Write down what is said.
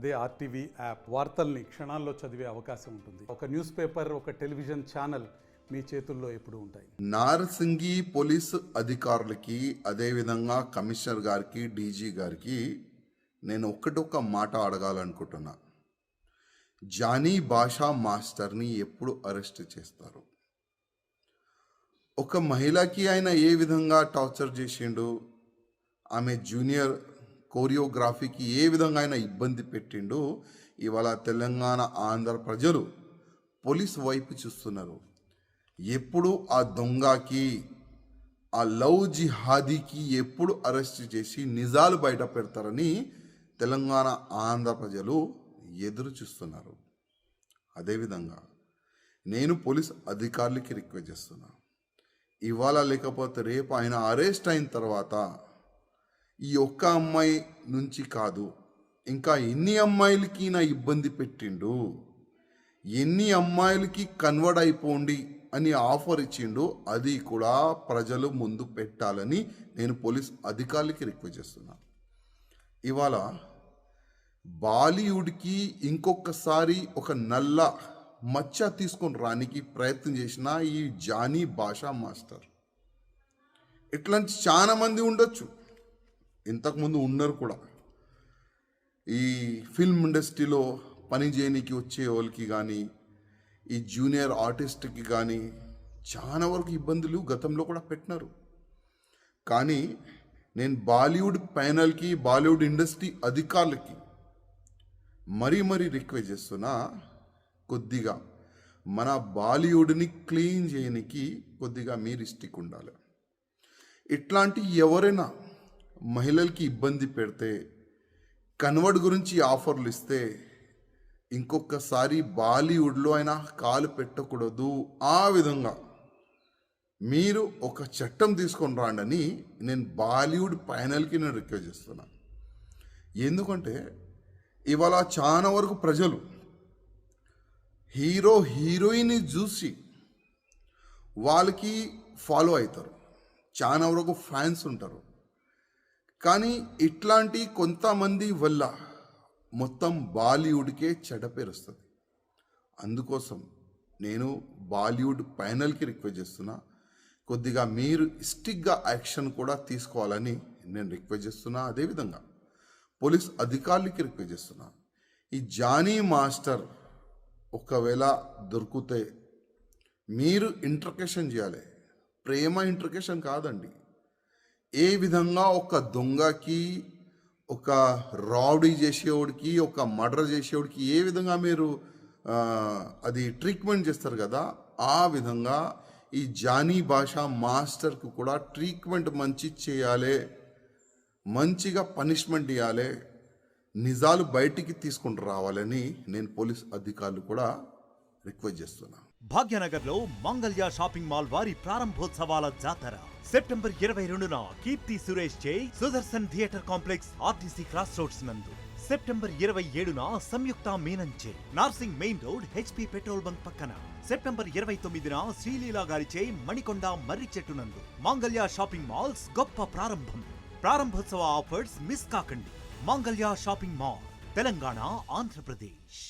అదే RTV app వార్తల్ని క్షణాల్లో చదివే అవకాశం ఉంటుంది. ఒక న్యూస్ పేపర్, ఒక టెలివిజన్ ఛానల్ మీ చేతుల్లో ఎప్పుడూ ఉంటాయి. నార్సింగి పోలీసు అధికారులకి, అదేవిధంగా కమిషనర్ గారికి, డీజీ గారికి నేను ఒక్క మాట అడగాలనుకుంటున్నా. జానీ భాషా మాస్టర్ని ఎప్పుడు అరెస్ట్ చేస్తారు? ఒక మహిళకి ఆయన ఏ విధంగా టార్చర్ చేసిండు, ఆమె జూనియర్ కోరియోగ్రఫీకి ఏ విధంగా ఆయన ఇబ్బంది పెట్టిండు, ఇవాళ తెలంగాణ ఆంధ్ర ప్రజలు పోలీస్ వైపు చూస్తున్నారు. ఎప్పుడు ఆ దొంగకి, ఆ లవ్ జిహాదీకి ఎప్పుడు అరెస్ట్ చేసి నిజాలు బయట పెడతారని తెలంగాణ ఆంధ్ర ప్రజలు ఎదురు చూస్తున్నారు. అదేవిధంగా నేను పోలీస్ అధికారులకి రిక్వెస్ట్ చేస్తున్నా, ఇవాళ లేకపోతే రేపు ఆయన అరెస్ట్ అయిన తర్వాత ఈ ఒక్క అమ్మాయి నుంచి కాదు, ఇంకా ఎన్ని అమ్మాయిలకి నా ఇబ్బంది పెట్టిండు, ఎన్ని అమ్మాయిలకి కన్వర్ట్ అయిపోండి అని ఆఫర్ ఇచ్చిండు, అది కూడా ప్రజలు ముందు పెట్టాలని నేను పోలీస్ అధికారులకి రిక్వెస్ట్ చేస్తున్నా. ఇవాళ బాలీవుడ్కి ఇంకొకసారి ఒక నల్ల మచ్చ తీసుకొని రానికి ప్రయత్నం చేసిన ఈ జానీ భాషా మాస్టర్. ఇట్లాంటి చాలా మంది ఉండొచ్చు, ఇంతకుముందు ఉన్నారు కూడా. ఈ ఫిల్మ్ ఇండస్ట్రీలో పని చేయడానికి వచ్చే వాళ్ళకి కానీ, ఈ జూనియర్ ఆర్టిస్ట్కి కానీ చాలా వరకు ఇబ్బందులు గతంలో కూడా పెట్టినారు. కానీ నేను బాలీవుడ్ ప్యానల్కి, బాలీవుడ్ ఇండస్ట్రీ అధికారులకి మరీ రిక్వెస్ట్ చేస్తున్నా, కొద్దిగా మన బాలీవుడ్ని క్లీన్ చేయడానికి కొద్దిగా మీరు స్టిక్ ఉండాలి. ఇట్లాంటి ఎవరైనా మహిళలకి ఇబ్బంది పెడితే, కన్వర్ట్ గురించి ఆఫర్లు ఇస్తే ఇంకొకసారి బాలీవుడ్లో అయినా కాలు పెట్టకూడదు. ఆ విధంగా మీరు ఒక చట్టం తీసుకొని రాండని నేను బాలీవుడ్ ప్యానల్కి నేను రిక్వెస్ట్ చేస్తున్నా. ఎందుకంటే ఇవాళ చాలా వరకు ప్రజలు హీరో హీరోయిన్ని చూసి వాళ్ళకి ఫాలో అవుతారు, చాలా వరకు ఫ్యాన్స్ ఉంటారు. కానీ ఇట్లాంటి కొంతమంది వల్ల మొత్తం బాలీవుడ్కే చెడ్డ పేరు వస్తుంది. అందుకోసం నేను బాలీవుడ్ ప్యానల్కి రిక్వెస్ట్ చేస్తున్నా, కొద్దిగా మీరు స్టిక్గా యాక్షన్ కూడా తీసుకోవాలని నేను రిక్వెస్ట్ చేస్తున్నా. అదేవిధంగా పోలీస్ అధికారులకి రిక్వెస్ట్ చేస్తున్నా, ఈ జానీ మాస్టర్ ఒకవేళ దొరికితే మీరు ఇంటర్కేషన్ చేయాలి. ప్రేమ ఇంటర్కేషన్ కాదండి. ఏ విధంగా ఒక దొంగకి, ఒక రౌడీ చేసేవాడికి, ఒక మర్డర్ చేసేవాడికి ఏ విధంగా మీరు అది ట్రీట్మెంట్ చేస్తారు కదా, ఆ విధంగా ఈ జానీ భాషా మాస్టర్కు కూడా ట్రీట్మెంట్ మంచి చేయాలి, మంచిగా పనిష్మెంట్ ఇవ్వాలి, నిజాలు బయటికి తీసుకుని రావాలని నేను పోలీస్ అధికారులు కూడా రిక్వెస్ట్ చేస్తున్నా. భాగ్యనగర్లో మంగళ్య షాపింగ్ మాల్ వారి ప్రారంభోత్సవాల జాతర సెప్టెంబర్ 22న కీర్తి సురేష్ చే Sudarshan theatre complex RTC cross roads నందు, సెప్టెంబర్ 27న సంయుక్త మీనన్ చే Narsingi main road HP petrol bunk పక్కన, సెప్టెంబర్ 29న శ్రీలీలా గారిచే మణికొండ మర్రి చెట్టు నందు మంగళ్య షాపింగ్ మాల్స్ గొప్ప ప్రారంభం. ప్రారంభోత్సవ ఆఫర్స్ మిస్ కాకండి. Mangalya shopping mall, Telangana, Andhra Pradesh.